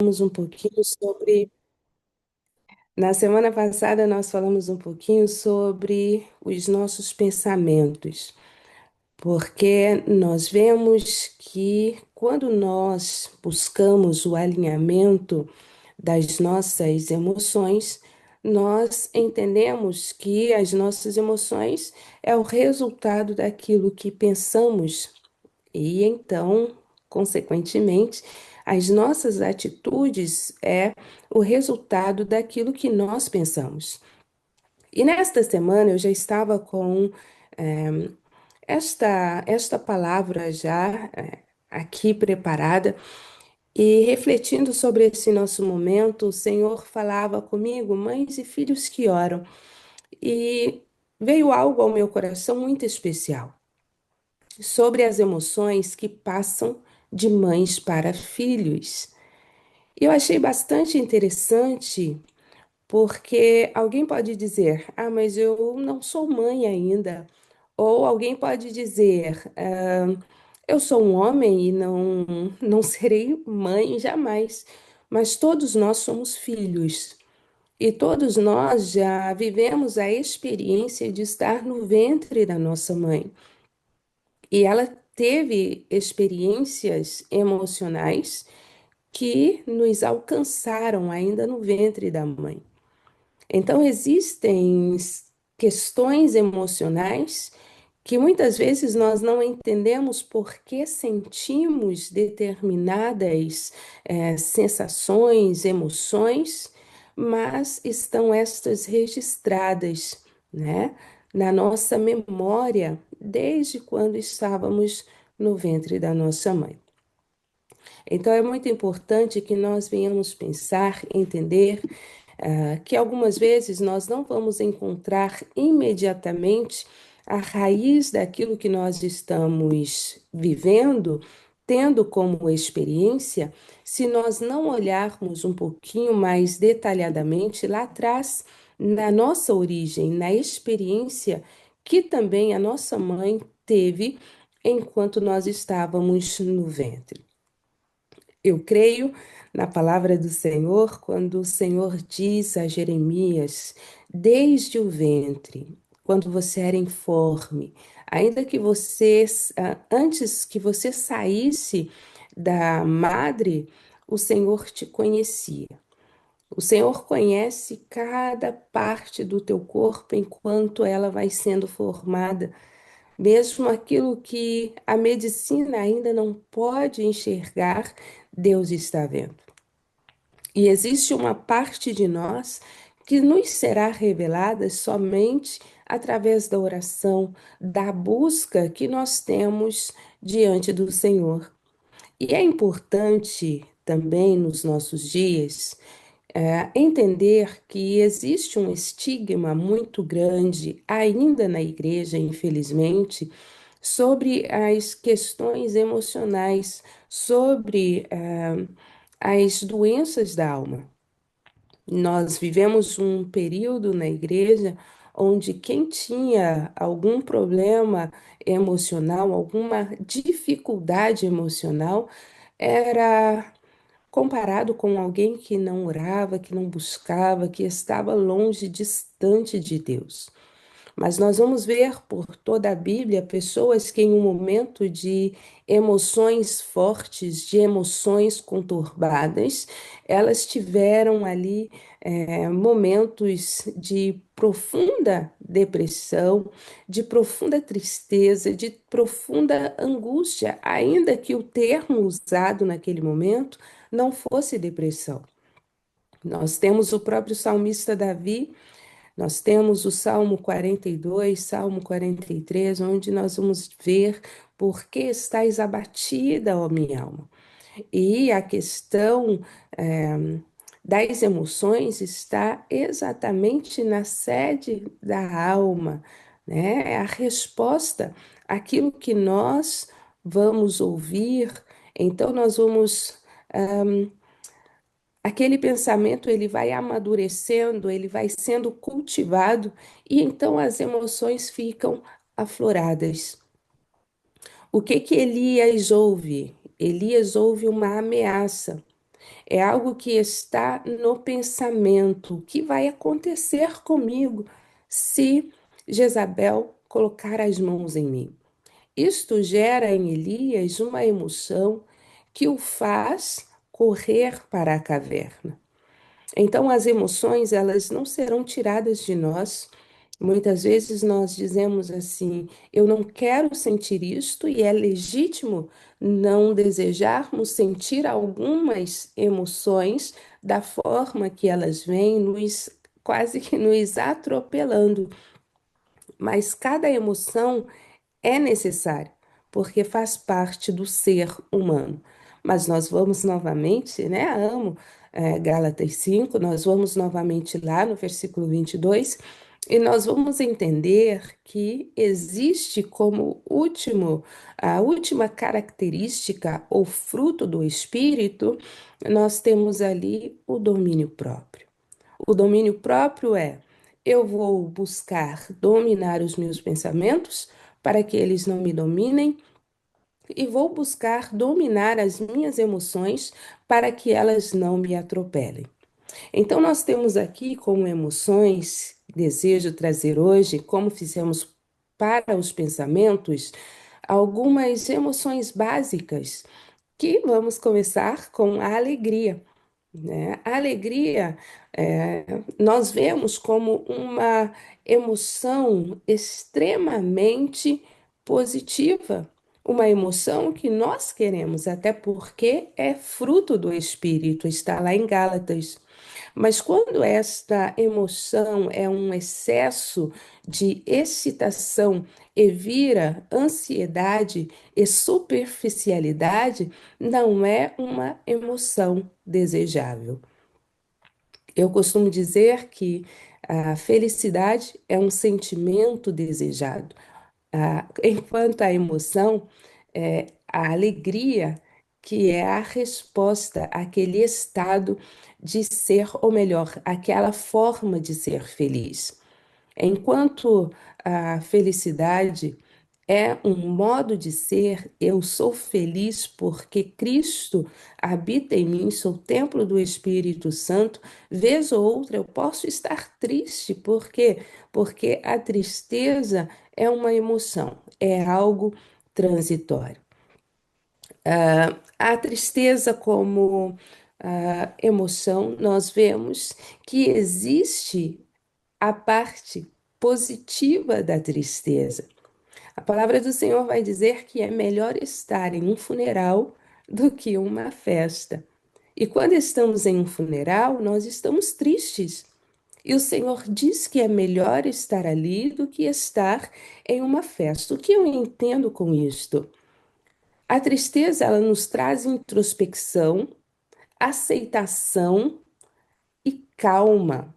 falamos um pouquinho sobre. Na semana passada, nós falamos um pouquinho sobre os nossos pensamentos, porque nós vemos que quando nós buscamos o alinhamento das nossas emoções, nós entendemos que as nossas emoções é o resultado daquilo que pensamos e então, consequentemente, as nossas atitudes é o resultado daquilo que nós pensamos. E nesta semana eu já estava com esta palavra já aqui preparada e refletindo sobre esse nosso momento, o Senhor falava comigo, mães e filhos que oram, e veio algo ao meu coração muito especial sobre as emoções que passam de mães para filhos. Eu achei bastante interessante, porque alguém pode dizer: Ah, mas eu não sou mãe ainda. Ou alguém pode dizer: Eu sou um homem e não serei mãe jamais. Mas todos nós somos filhos. E todos nós já vivemos a experiência de estar no ventre da nossa mãe. E ela teve experiências emocionais que nos alcançaram ainda no ventre da mãe. Então, existem questões emocionais que muitas vezes nós não entendemos por que sentimos determinadas sensações, emoções, mas estão estas registradas, né, na nossa memória desde quando estávamos no ventre da nossa mãe. Então, é muito importante que nós venhamos pensar, entender que algumas vezes nós não vamos encontrar imediatamente a raiz daquilo que nós estamos vivendo, tendo como experiência, se nós não olharmos um pouquinho mais detalhadamente lá atrás, na nossa origem, na experiência que também a nossa mãe teve enquanto nós estávamos no ventre. Eu creio na palavra do Senhor quando o Senhor diz a Jeremias, desde o ventre, quando você era informe, ainda que você, antes que você saísse da madre, o Senhor te conhecia. O Senhor conhece cada parte do teu corpo enquanto ela vai sendo formada, mesmo aquilo que a medicina ainda não pode enxergar, Deus está vendo. E existe uma parte de nós que nos será revelada somente através da oração, da busca que nós temos diante do Senhor. E é importante também nos nossos dias entender que existe um estigma muito grande ainda na igreja, infelizmente, sobre as questões emocionais, sobre as doenças da alma. Nós vivemos um período na igreja onde quem tinha algum problema emocional, alguma dificuldade emocional, era comparado com alguém que não orava, que não buscava, que estava longe, distante de Deus. Mas nós vamos ver por toda a Bíblia pessoas que, em um momento de emoções fortes, de emoções conturbadas, elas tiveram ali momentos de profunda depressão, de profunda tristeza, de profunda angústia, ainda que o termo usado naquele momento não fosse depressão. Nós temos o próprio salmista Davi, nós temos o Salmo 42, Salmo 43, onde nós vamos ver por que estás abatida, ó minha alma. E a questão das emoções está exatamente na sede da alma, né? É a resposta àquilo que nós vamos ouvir. Então, nós vamos aquele pensamento ele vai amadurecendo, ele vai sendo cultivado e então as emoções ficam afloradas. O que que Elias ouve? Elias ouve uma ameaça. É algo que está no pensamento. O que vai acontecer comigo se Jezabel colocar as mãos em mim? Isto gera em Elias uma emoção que o faz correr para a caverna. Então, as emoções, elas não serão tiradas de nós. Muitas vezes nós dizemos assim: eu não quero sentir isto, e é legítimo não desejarmos sentir algumas emoções da forma que elas vêm, quase que nos atropelando. Mas cada emoção é necessário, porque faz parte do ser humano. Mas nós vamos novamente, né? Amo, Gálatas 5, nós vamos novamente lá no versículo 22, e nós vamos entender que existe como a última característica ou fruto do Espírito, nós temos ali o domínio próprio. O domínio próprio é: eu vou buscar dominar os meus pensamentos para que eles não me dominem, e vou buscar dominar as minhas emoções para que elas não me atropelem. Então, nós temos aqui como emoções, desejo trazer hoje, como fizemos para os pensamentos, algumas emoções básicas, que vamos começar com a alegria, né? A alegria, nós vemos como uma emoção extremamente positiva, uma emoção que nós queremos, até porque é fruto do Espírito, está lá em Gálatas. Mas quando esta emoção é um excesso de excitação e vira ansiedade e superficialidade, não é uma emoção desejável. Eu costumo dizer que a felicidade é um sentimento desejado, enquanto a emoção é a alegria, que é a resposta àquele estado de ser, ou melhor, aquela forma de ser feliz. Enquanto a felicidade é um modo de ser, eu sou feliz porque Cristo habita em mim, sou templo do Espírito Santo. Vez ou outra eu posso estar triste, por quê? Porque a tristeza é uma emoção, é algo transitório. A tristeza como emoção, nós vemos que existe a parte positiva da tristeza. A palavra do Senhor vai dizer que é melhor estar em um funeral do que uma festa. E quando estamos em um funeral, nós estamos tristes. E o Senhor diz que é melhor estar ali do que estar em uma festa. O que eu entendo com isto? A tristeza, ela nos traz introspecção, aceitação e calma.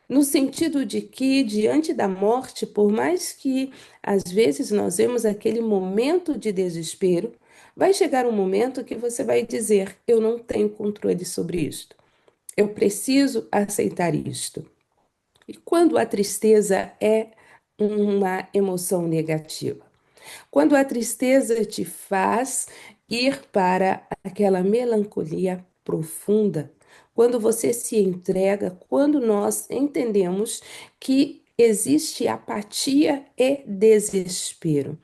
No sentido de que, diante da morte, por mais que às vezes nós vemos aquele momento de desespero, vai chegar um momento que você vai dizer: eu não tenho controle sobre isto, eu preciso aceitar isto. E quando a tristeza é uma emoção negativa? Quando a tristeza te faz ir para aquela melancolia profunda, quando você se entrega, quando nós entendemos que existe apatia e desespero.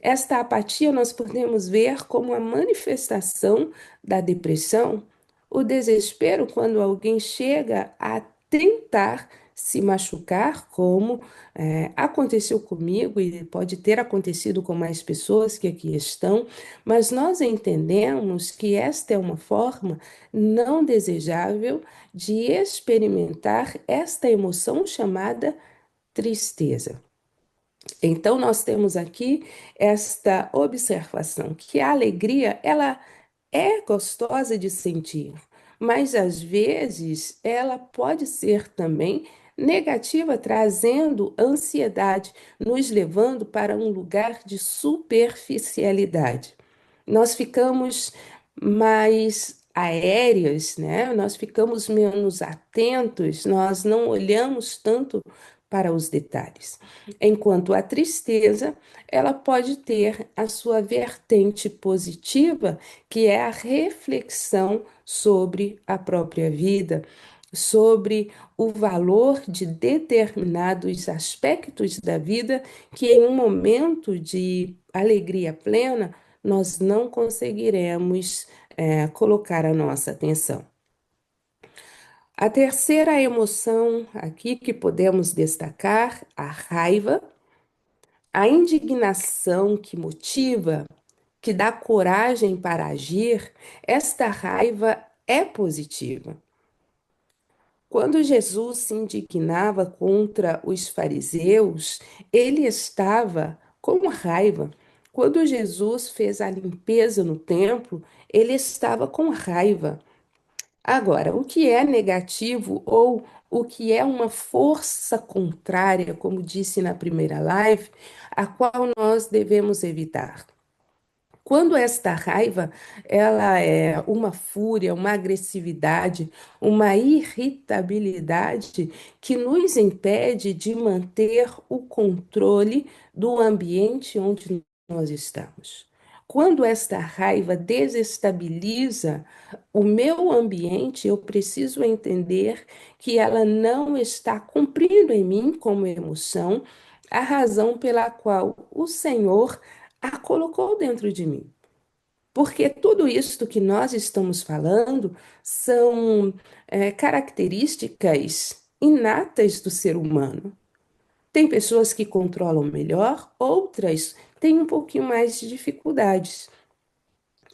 Esta apatia nós podemos ver como a manifestação da depressão, o desespero quando alguém chega a tentar se machucar, como aconteceu comigo e pode ter acontecido com mais pessoas que aqui estão, mas nós entendemos que esta é uma forma não desejável de experimentar esta emoção chamada tristeza. Então, nós temos aqui esta observação que a alegria, ela é gostosa de sentir, mas às vezes ela pode ser também negativa, trazendo ansiedade, nos levando para um lugar de superficialidade. Nós ficamos mais aéreos, né? Nós ficamos menos atentos, nós não olhamos tanto para os detalhes. Enquanto a tristeza, ela pode ter a sua vertente positiva, que é a reflexão sobre a própria vida, sobre o valor de determinados aspectos da vida que, em um momento de alegria plena, nós não conseguiremos, colocar a nossa atenção. A terceira emoção aqui que podemos destacar, a raiva, a indignação que motiva, que dá coragem para agir, esta raiva é positiva. Quando Jesus se indignava contra os fariseus, ele estava com raiva. Quando Jesus fez a limpeza no templo, ele estava com raiva. Agora, o que é negativo ou o que é uma força contrária, como disse na primeira live, a qual nós devemos evitar? Quando esta raiva, ela é uma fúria, uma agressividade, uma irritabilidade que nos impede de manter o controle do ambiente onde nós estamos. Quando esta raiva desestabiliza o meu ambiente, eu preciso entender que ela não está cumprindo em mim como emoção a razão pela qual o Senhor a colocou dentro de mim. Porque tudo isso que nós estamos falando são características inatas do ser humano. Tem pessoas que controlam melhor, outras têm um pouquinho mais de dificuldades.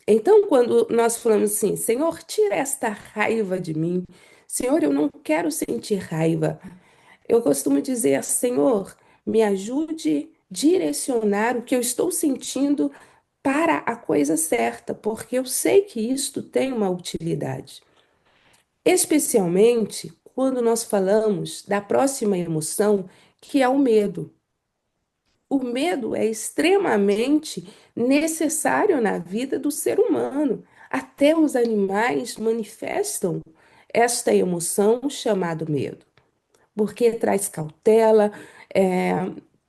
Então, quando nós falamos assim, Senhor, tira esta raiva de mim, Senhor, eu não quero sentir raiva. Eu costumo dizer, Senhor, me ajude a direcionar o que eu estou sentindo para a coisa certa, porque eu sei que isto tem uma utilidade. Especialmente quando nós falamos da próxima emoção, que é o medo. O medo é extremamente necessário na vida do ser humano. Até os animais manifestam esta emoção chamada medo, porque traz cautela, é,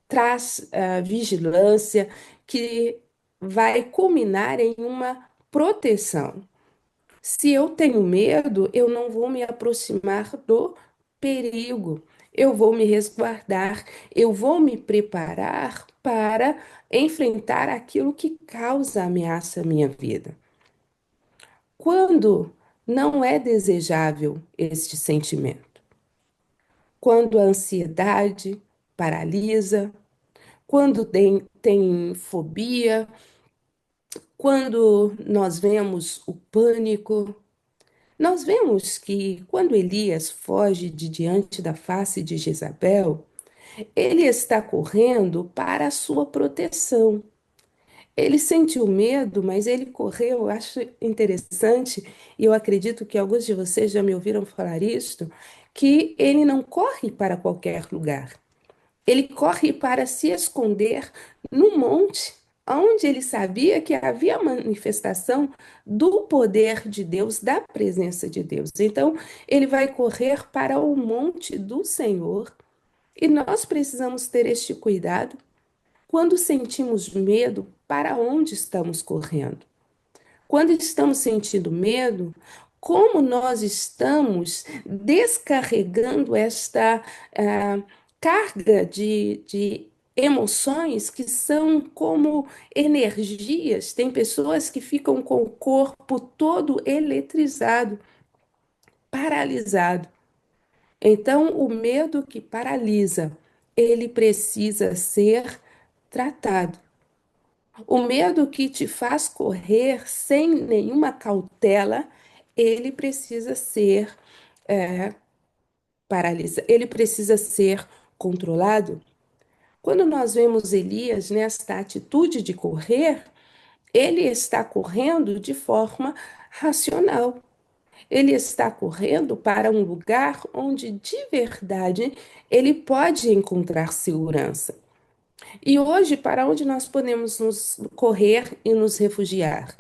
traz vigilância, que vai culminar em uma proteção. Se eu tenho medo, eu não vou me aproximar do perigo, eu vou me resguardar, eu vou me preparar para enfrentar aquilo que causa ameaça à minha vida. Quando não é desejável este sentimento? Quando a ansiedade paralisa, quando tem fobia, quando nós vemos o pânico, nós vemos que quando Elias foge de diante da face de Jezabel, ele está correndo para a sua proteção. Ele sentiu medo, mas ele correu. Eu acho interessante, e eu acredito que alguns de vocês já me ouviram falar isto, que ele não corre para qualquer lugar. Ele corre para se esconder no monte, onde ele sabia que havia manifestação do poder de Deus, da presença de Deus. Então, ele vai correr para o monte do Senhor, e nós precisamos ter este cuidado. Quando sentimos medo, para onde estamos correndo? Quando estamos sentindo medo, como nós estamos descarregando esta carga de emoções que são como energias? Tem pessoas que ficam com o corpo todo eletrizado, paralisado. Então, o medo que paralisa, ele precisa ser tratado. O medo que te faz correr sem nenhuma cautela, ele precisa ser ele precisa ser controlado. Quando nós vemos Elias nesta atitude de correr, ele está correndo de forma racional. Ele está correndo para um lugar onde de verdade ele pode encontrar segurança. E hoje, para onde nós podemos nos correr e nos refugiar?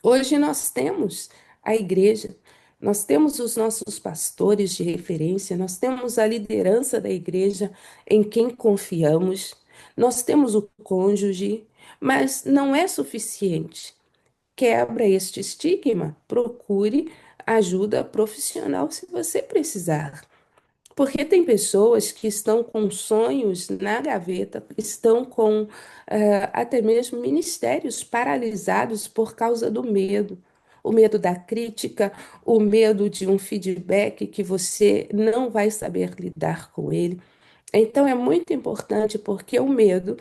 Hoje nós temos a igreja, Nós temos os nossos pastores de referência, nós temos a liderança da igreja em quem confiamos, nós temos o cônjuge, mas não é suficiente. Quebra este estigma, procure ajuda profissional se você precisar. Porque tem pessoas que estão com sonhos na gaveta, estão com até mesmo ministérios paralisados por causa do medo. O medo da crítica, o medo de um feedback que você não vai saber lidar com ele. Então é muito importante porque o medo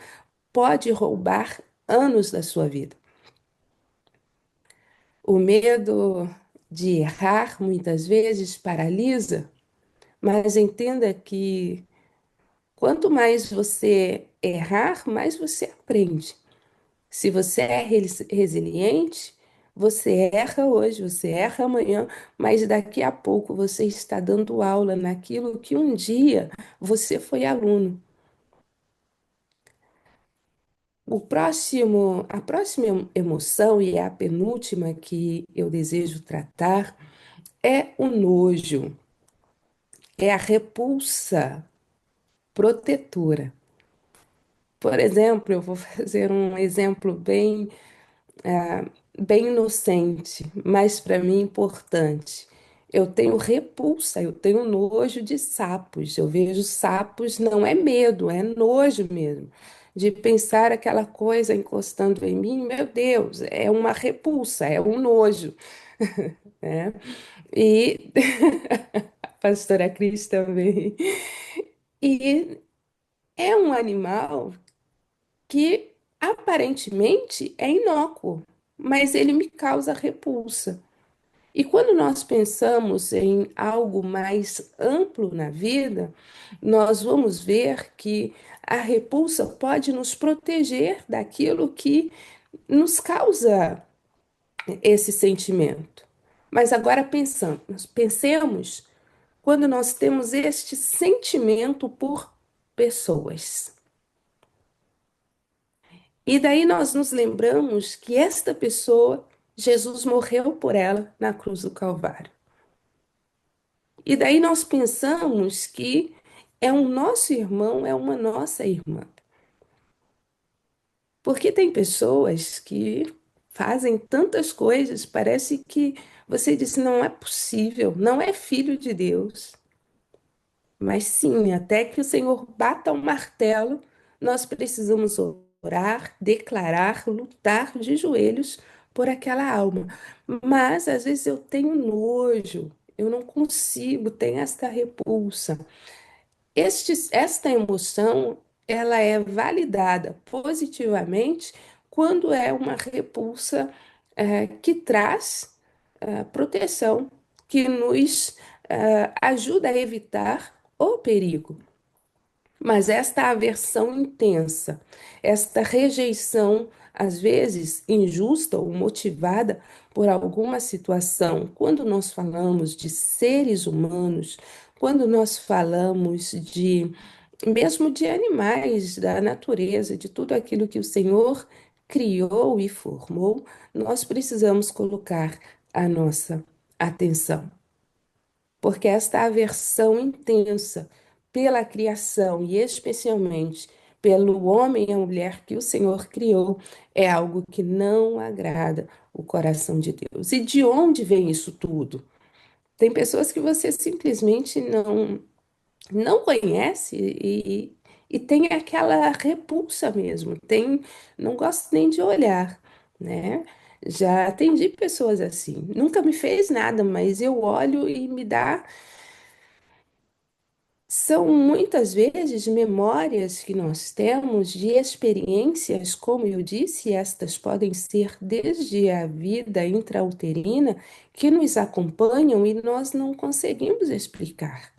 pode roubar anos da sua vida. O medo de errar muitas vezes paralisa, mas entenda que quanto mais você errar, mais você aprende. Se você é resiliente, você erra hoje, você erra amanhã, mas daqui a pouco você está dando aula naquilo que um dia você foi aluno. A próxima emoção, e é a penúltima que eu desejo tratar, é o nojo, é a repulsa protetora. Por exemplo, eu vou fazer um exemplo bem inocente, mas para mim importante. Eu tenho repulsa, eu tenho nojo de sapos. Eu vejo sapos, não é medo, é nojo mesmo. De pensar aquela coisa encostando em mim, meu Deus, é uma repulsa, é um nojo, né? E a pastora Cris também. E é um animal que aparentemente é inócuo, mas ele me causa repulsa. E quando nós pensamos em algo mais amplo na vida, nós vamos ver que a repulsa pode nos proteger daquilo que nos causa esse sentimento. Mas agora pensemos quando nós temos este sentimento por pessoas. E daí nós nos lembramos que esta pessoa, Jesus morreu por ela na cruz do Calvário. E daí nós pensamos que é um nosso irmão, é uma nossa irmã. Porque tem pessoas que fazem tantas coisas, parece que você diz, não é possível, não é filho de Deus. Mas sim, até que o Senhor bata o martelo, nós precisamos orar, declarar, lutar de joelhos por aquela alma. Mas às vezes eu tenho nojo, eu não consigo, tenho esta repulsa. Esta emoção, ela é validada positivamente quando é uma repulsa que traz proteção, que nos ajuda a evitar o perigo. Mas esta aversão intensa, esta rejeição, às vezes injusta ou motivada por alguma situação, quando nós falamos de seres humanos, quando nós falamos de mesmo de animais, da natureza, de tudo aquilo que o Senhor criou e formou, nós precisamos colocar a nossa atenção porque esta aversão intensa pela criação e especialmente pelo homem e a mulher que o Senhor criou é algo que não agrada o coração de Deus. E de onde vem isso tudo? Tem pessoas que você simplesmente não conhece e tem aquela repulsa mesmo, não gosto nem de olhar, né? Já atendi pessoas assim, nunca me fez nada, mas eu olho e me dá. São muitas vezes memórias que nós temos de experiências, como eu disse, estas podem ser desde a vida intrauterina, que nos acompanham e nós não conseguimos explicar.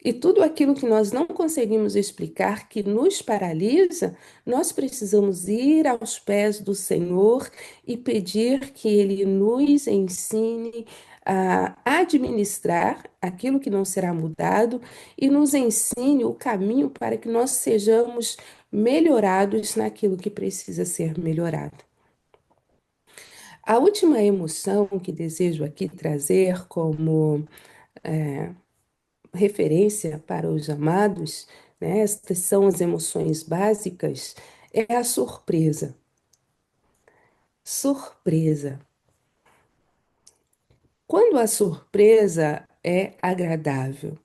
E tudo aquilo que nós não conseguimos explicar, que nos paralisa, nós precisamos ir aos pés do Senhor e pedir que Ele nos ensine a administrar aquilo que não será mudado e nos ensine o caminho para que nós sejamos melhorados naquilo que precisa ser melhorado. A última emoção que desejo aqui trazer como referência para os amados, né? Estas são as emoções básicas, é a surpresa. Surpresa. Quando a surpresa é agradável,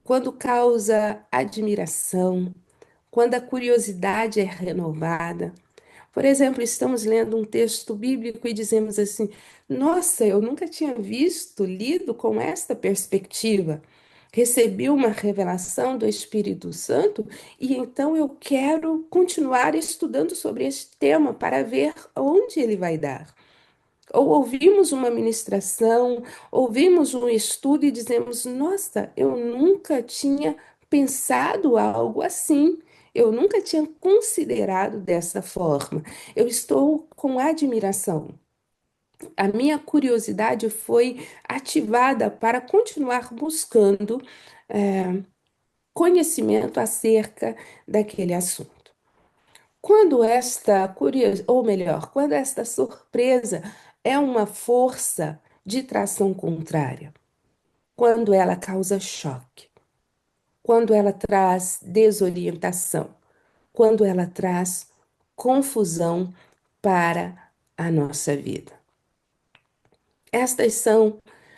quando causa admiração, quando a curiosidade é renovada. Por exemplo, estamos lendo um texto bíblico e dizemos assim: Nossa, eu nunca tinha visto, lido com esta perspectiva. Recebi uma revelação do Espírito Santo e então eu quero continuar estudando sobre este tema para ver onde ele vai dar. Ou ouvimos uma ministração, ouvimos um estudo e dizemos: Nossa, eu nunca tinha pensado algo assim. Eu nunca tinha considerado dessa forma. Eu estou com admiração. A minha curiosidade foi ativada para continuar buscando conhecimento acerca daquele assunto. Quando esta curiosidade, ou melhor, quando esta surpresa é uma força de tração contrária, quando ela causa choque, quando ela traz desorientação, quando ela traz confusão para a nossa vida. Estas são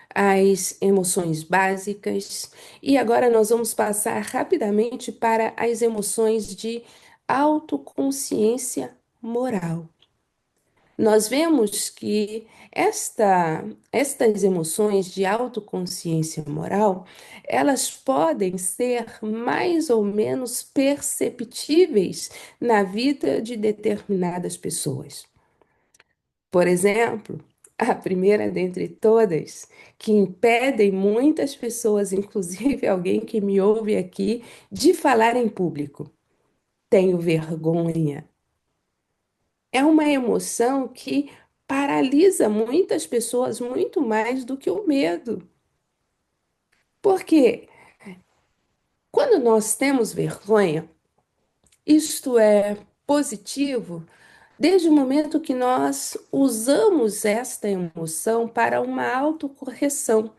as emoções básicas, e agora nós vamos passar rapidamente para as emoções de autoconsciência moral. Nós vemos que estas emoções de autoconsciência moral, elas podem ser mais ou menos perceptíveis na vida de determinadas pessoas. Por exemplo, a primeira dentre todas, que impedem muitas pessoas, inclusive alguém que me ouve aqui, de falar em público. Tenho vergonha. É uma emoção que paralisa muitas pessoas muito mais do que o medo. Porque quando nós temos vergonha, isto é positivo desde o momento que nós usamos esta emoção para uma autocorreção,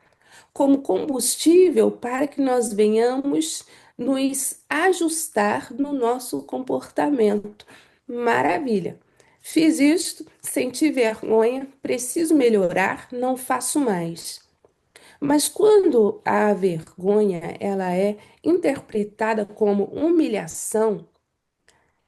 como combustível para que nós venhamos nos ajustar no nosso comportamento. Maravilha! Fiz isto, senti vergonha, preciso melhorar, não faço mais. Mas quando a vergonha ela é interpretada como humilhação,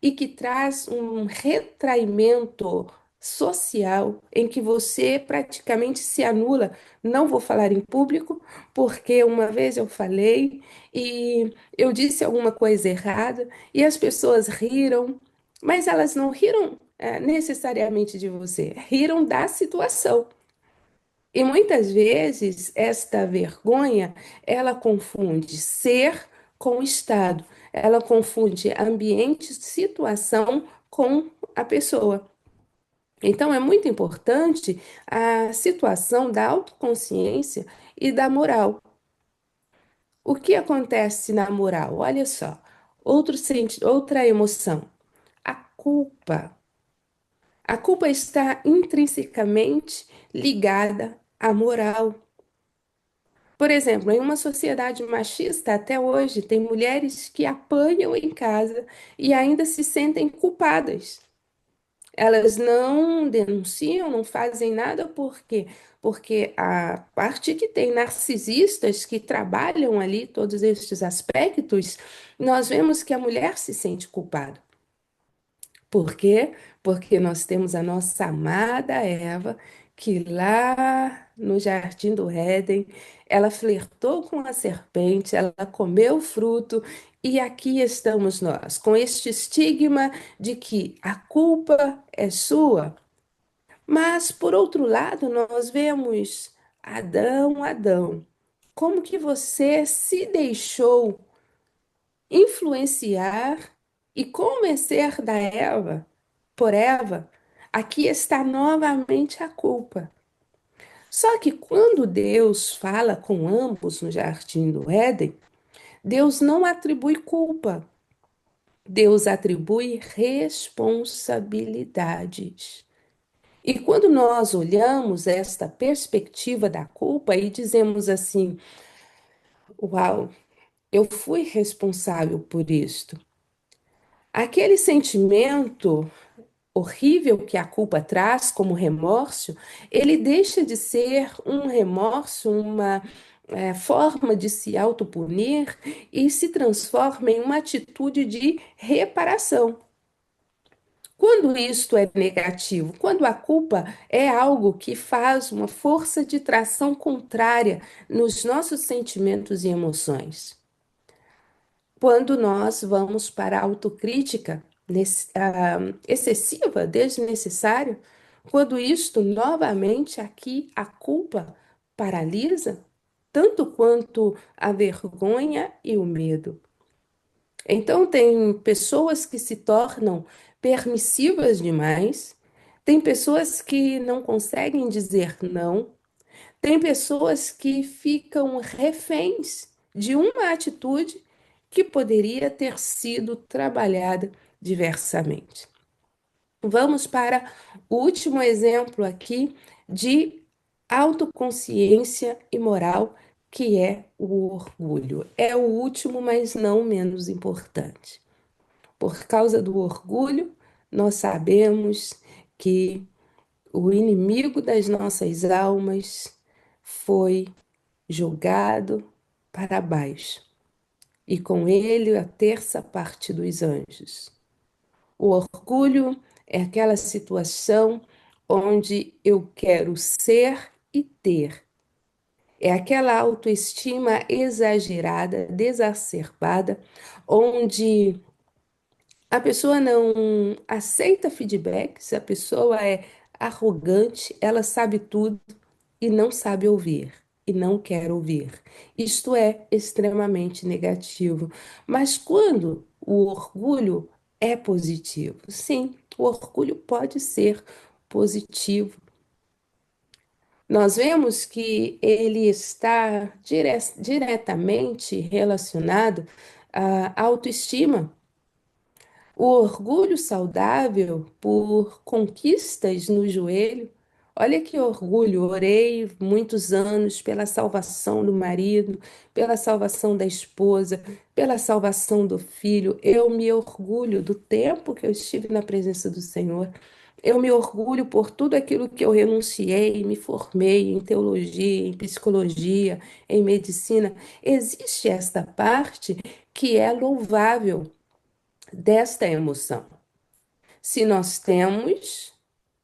e que traz um retraimento social em que você praticamente se anula. Não vou falar em público, porque uma vez eu falei e eu disse alguma coisa errada e as pessoas riram, mas elas não riram, necessariamente de você, riram da situação. E muitas vezes esta vergonha, ela confunde ser com estado, ela confunde ambiente, situação com a pessoa. Então é muito importante a situação da autoconsciência e da moral. O que acontece na moral? Olha só, outra emoção, a culpa. A culpa está intrinsecamente ligada à moral. Por exemplo, em uma sociedade machista, até hoje, tem mulheres que apanham em casa e ainda se sentem culpadas. Elas não denunciam, não fazem nada, por quê? Porque a parte que tem narcisistas que trabalham ali todos estes aspectos, nós vemos que a mulher se sente culpada. Por quê? Porque nós temos a nossa amada Eva, que lá no jardim do Éden, ela flertou com a serpente, ela comeu o fruto, e aqui estamos nós, com este estigma de que a culpa é sua. Mas, por outro lado, nós vemos Adão, Adão, como que você se deixou influenciar e convencer da Eva, por Eva, aqui está novamente a culpa. Só que quando Deus fala com ambos no jardim do Éden, Deus não atribui culpa, Deus atribui responsabilidades. E quando nós olhamos esta perspectiva da culpa e dizemos assim: Uau, eu fui responsável por isto. Aquele sentimento horrível que a culpa traz como remorso, ele deixa de ser um remorso, uma forma de se autopunir e se transforma em uma atitude de reparação. Quando isto é negativo, quando a culpa é algo que faz uma força de tração contrária nos nossos sentimentos e emoções. Quando nós vamos para a autocrítica excessiva, desnecessária, quando isto novamente aqui a culpa paralisa, tanto quanto a vergonha e o medo. Então, tem pessoas que se tornam permissivas demais, tem pessoas que não conseguem dizer não, tem pessoas que ficam reféns de uma atitude que poderia ter sido trabalhada diversamente. Vamos para o último exemplo aqui de autoconsciência e moral, que é o orgulho. É o último, mas não menos importante. Por causa do orgulho, nós sabemos que o inimigo das nossas almas foi jogado para baixo, e com ele a terça parte dos anjos. O orgulho é aquela situação onde eu quero ser e ter. É aquela autoestima exagerada, desacerbada, onde a pessoa não aceita feedbacks, a pessoa é arrogante, ela sabe tudo e não sabe ouvir, e não quer ouvir. Isto é extremamente negativo. Mas quando o orgulho é positivo? Sim, o orgulho pode ser positivo. Nós vemos que ele está diretamente relacionado à autoestima. O orgulho saudável por conquistas no joelho. Olha que orgulho, orei muitos anos pela salvação do marido, pela salvação da esposa, pela salvação do filho. Eu me orgulho do tempo que eu estive na presença do Senhor. Eu me orgulho por tudo aquilo que eu renunciei, me formei em teologia, em psicologia, em medicina. Existe esta parte que é louvável desta emoção. Se nós temos,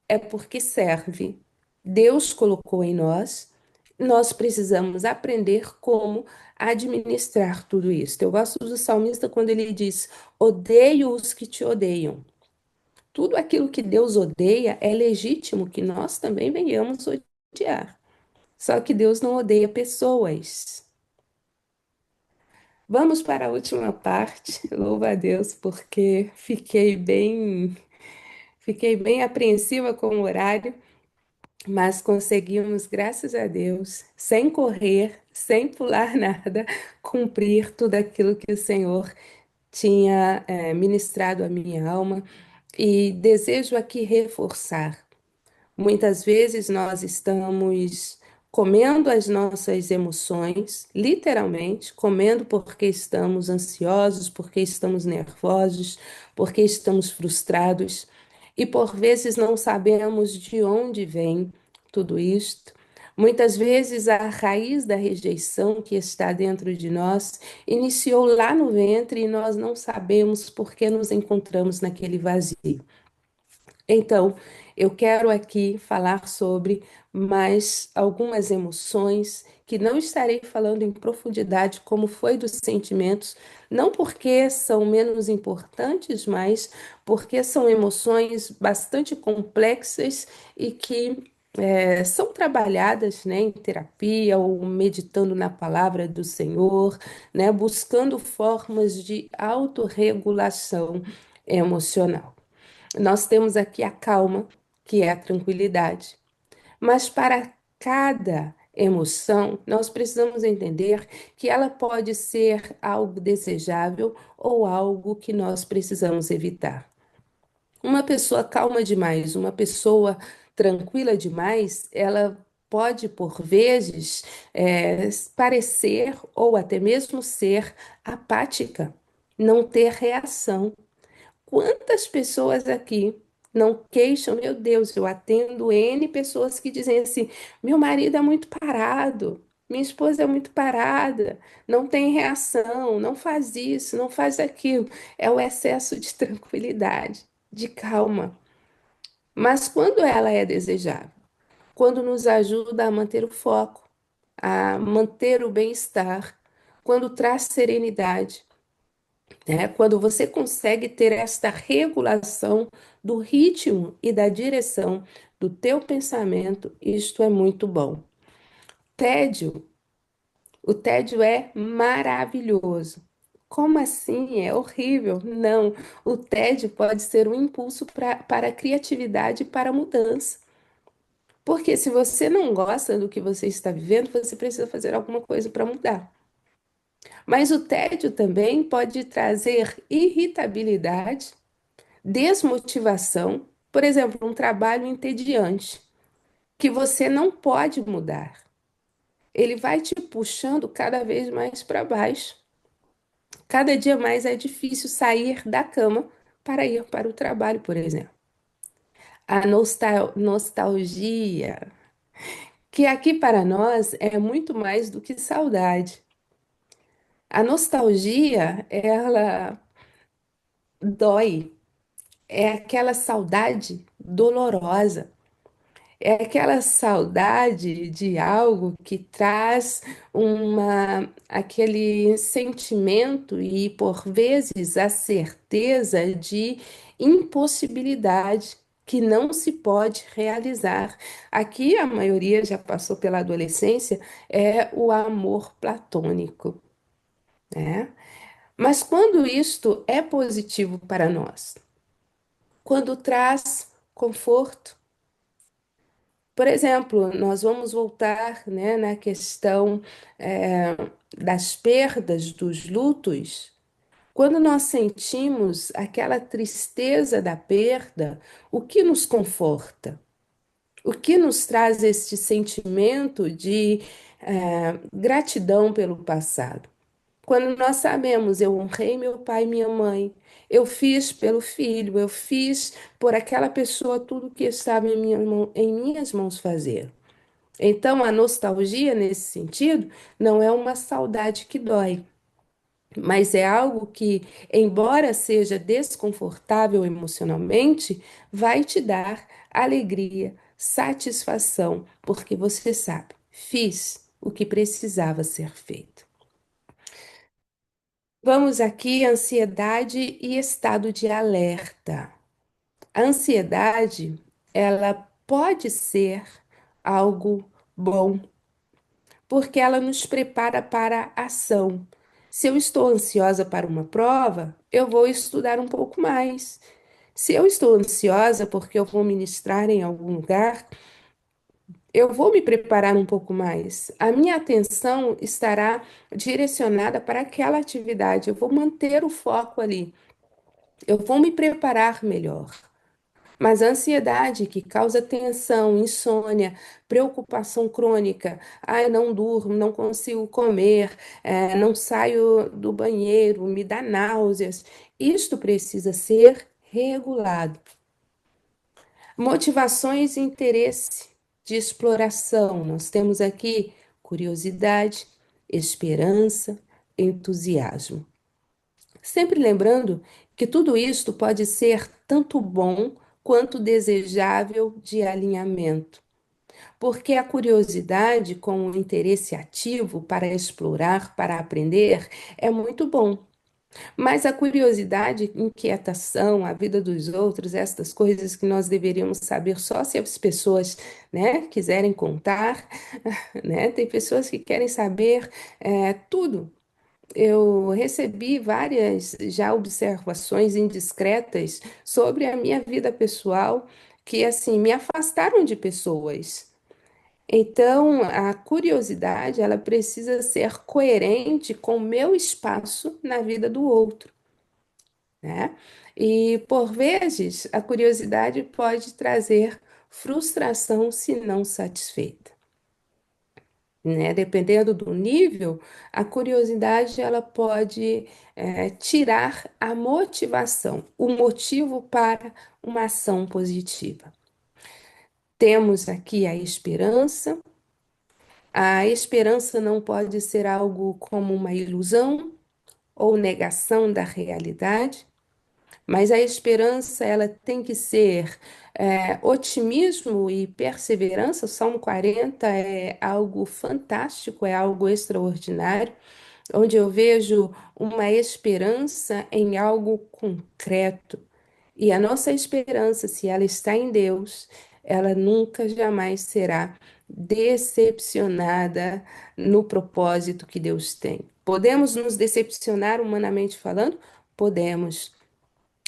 é porque serve. Deus colocou em nós, nós precisamos aprender como administrar tudo isso. Eu gosto do salmista quando ele diz: odeio os que te odeiam. Tudo aquilo que Deus odeia é legítimo que nós também venhamos odiar. Só que Deus não odeia pessoas. Vamos para a última parte. Louva a Deus, porque fiquei bem apreensiva com o horário, mas conseguimos, graças a Deus, sem correr, sem pular nada, cumprir tudo aquilo que o Senhor tinha ministrado à minha alma. E desejo aqui reforçar. Muitas vezes nós estamos comendo as nossas emoções, literalmente, comendo porque estamos ansiosos, porque estamos nervosos, porque estamos frustrados, e por vezes não sabemos de onde vem tudo isto. Muitas vezes a raiz da rejeição que está dentro de nós iniciou lá no ventre e nós não sabemos por que nos encontramos naquele vazio. Então, eu quero aqui falar sobre mais algumas emoções que não estarei falando em profundidade como foi dos sentimentos, não porque são menos importantes, mas porque são emoções bastante complexas e que são trabalhadas, né, em terapia ou meditando na palavra do Senhor, né, buscando formas de autorregulação emocional. Nós temos aqui a calma, que é a tranquilidade. Mas para cada emoção, nós precisamos entender que ela pode ser algo desejável ou algo que nós precisamos evitar. Uma pessoa calma demais, uma pessoa tranquila demais, ela pode, por vezes, parecer ou até mesmo ser apática, não ter reação. Quantas pessoas aqui não queixam? Meu Deus, eu atendo N pessoas que dizem assim: meu marido é muito parado, minha esposa é muito parada, não tem reação, não faz isso, não faz aquilo. É o excesso de tranquilidade, de calma. Mas quando ela é desejável, quando nos ajuda a manter o foco, a manter o bem-estar, quando traz serenidade, né? Quando você consegue ter esta regulação do ritmo e da direção do teu pensamento, isto é muito bom. Tédio, o tédio é maravilhoso. Como assim? É horrível? Não, o tédio pode ser um impulso para a criatividade e para a mudança. Porque se você não gosta do que você está vivendo, você precisa fazer alguma coisa para mudar. Mas o tédio também pode trazer irritabilidade, desmotivação, por exemplo, um trabalho entediante que você não pode mudar. Ele vai te puxando cada vez mais para baixo. Cada dia mais é difícil sair da cama para ir para o trabalho, por exemplo. A nostalgia, que aqui para nós é muito mais do que saudade. A nostalgia, ela dói, é aquela saudade dolorosa. É aquela saudade de algo que traz aquele sentimento e, por vezes, a certeza de impossibilidade que não se pode realizar. Aqui, a maioria já passou pela adolescência, é o amor platônico, né? Mas quando isto é positivo para nós, quando traz conforto, por exemplo, nós vamos voltar, né, na questão eh, das perdas, dos lutos. Quando nós sentimos aquela tristeza da perda, o que nos conforta? O que nos traz este sentimento de gratidão pelo passado? Quando nós sabemos, eu honrei meu pai e minha mãe, eu fiz pelo filho, eu fiz por aquela pessoa tudo que estava em minhas mãos fazer. Então, a nostalgia, nesse sentido, não é uma saudade que dói, mas é algo que, embora seja desconfortável emocionalmente, vai te dar alegria, satisfação, porque você sabe, fiz o que precisava ser feito. Vamos aqui, ansiedade e estado de alerta. A ansiedade, ela pode ser algo bom porque ela nos prepara para a ação. Se eu estou ansiosa para uma prova, eu vou estudar um pouco mais. Se eu estou ansiosa porque eu vou ministrar em algum lugar, eu vou me preparar um pouco mais. A minha atenção estará direcionada para aquela atividade. Eu vou manter o foco ali. Eu vou me preparar melhor. Mas a ansiedade que causa tensão, insônia, preocupação crônica, ai, não durmo, não consigo comer, não saio do banheiro, me dá náuseas, isto precisa ser regulado. Motivações e interesse de exploração. Nós temos aqui curiosidade, esperança, entusiasmo. Sempre lembrando que tudo isto pode ser tanto bom quanto desejável de alinhamento, porque a curiosidade com o interesse ativo para explorar, para aprender, é muito bom. Mas a curiosidade, inquietação, a vida dos outros, estas coisas que nós deveríamos saber só se as pessoas, né, quiserem contar, né? Tem pessoas que querem saber tudo. Eu recebi várias já observações indiscretas sobre a minha vida pessoal que assim me afastaram de pessoas. Então, a curiosidade, ela precisa ser coerente com o meu espaço na vida do outro, né? E por vezes a curiosidade pode trazer frustração se não satisfeita, né? Dependendo do nível, a curiosidade ela pode tirar a motivação, o motivo para uma ação positiva. Temos aqui a esperança. A esperança não pode ser algo como uma ilusão ou negação da realidade, mas a esperança ela tem que ser otimismo e perseverança. O Salmo 40 é algo fantástico, é algo extraordinário, onde eu vejo uma esperança em algo concreto. E a nossa esperança, se ela está em Deus, ela nunca jamais será decepcionada no propósito que Deus tem. Podemos nos decepcionar humanamente falando? Podemos,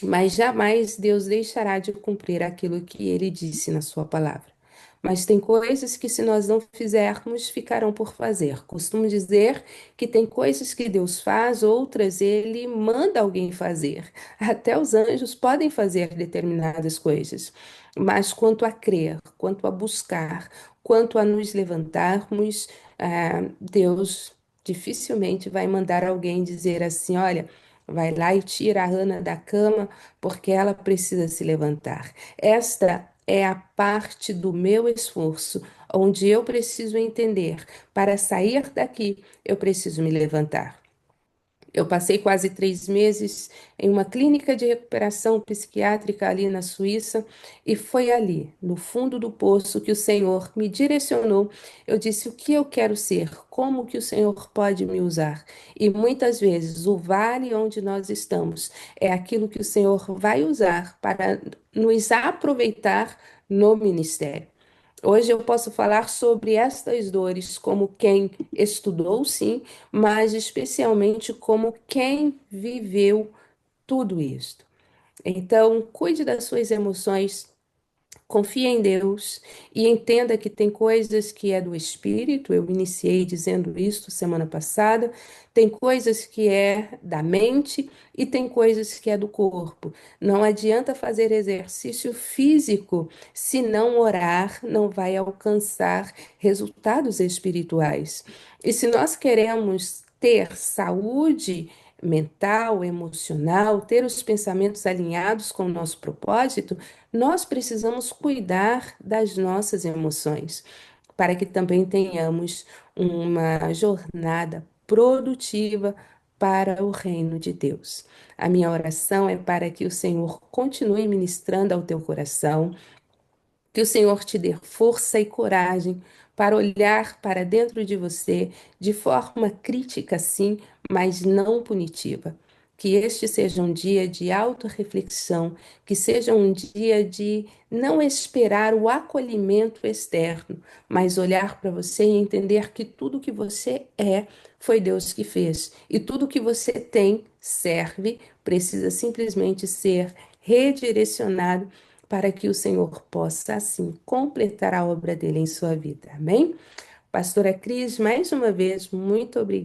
mas jamais Deus deixará de cumprir aquilo que ele disse na sua palavra. Mas tem coisas que, se nós não fizermos, ficarão por fazer. Costumo dizer que tem coisas que Deus faz, outras ele manda alguém fazer. Até os anjos podem fazer determinadas coisas. Mas quanto a crer, quanto a buscar, quanto a nos levantarmos, Deus dificilmente vai mandar alguém dizer assim: olha, vai lá e tira a Ana da cama, porque ela precisa se levantar. Esta é a parte do meu esforço, onde eu preciso entender: para sair daqui, eu preciso me levantar. Eu passei quase 3 meses em uma clínica de recuperação psiquiátrica ali na Suíça, e foi ali, no fundo do poço, que o Senhor me direcionou. Eu disse: o que eu quero ser? Como que o Senhor pode me usar? E muitas vezes o vale onde nós estamos é aquilo que o Senhor vai usar para nos aproveitar no ministério. Hoje eu posso falar sobre estas dores como quem estudou, sim, mas especialmente como quem viveu tudo isto. Então, cuide das suas emoções, confie em Deus e entenda que tem coisas que é do espírito. Eu iniciei dizendo isso semana passada. Tem coisas que é da mente e tem coisas que é do corpo. Não adianta fazer exercício físico se não orar, não vai alcançar resultados espirituais. E se nós queremos ter saúde mental, emocional, ter os pensamentos alinhados com o nosso propósito, nós precisamos cuidar das nossas emoções, para que também tenhamos uma jornada produtiva para o reino de Deus. A minha oração é para que o Senhor continue ministrando ao teu coração, que o Senhor te dê força e coragem para olhar para dentro de você de forma crítica, sim, mas não punitiva. Que este seja um dia de autorreflexão, que seja um dia de não esperar o acolhimento externo, mas olhar para você e entender que tudo que você é foi Deus que fez, e tudo que você tem serve, precisa simplesmente ser redirecionado para que o Senhor possa, assim, completar a obra dele em sua vida. Amém? Pastora Cris, mais uma vez, muito obrigada.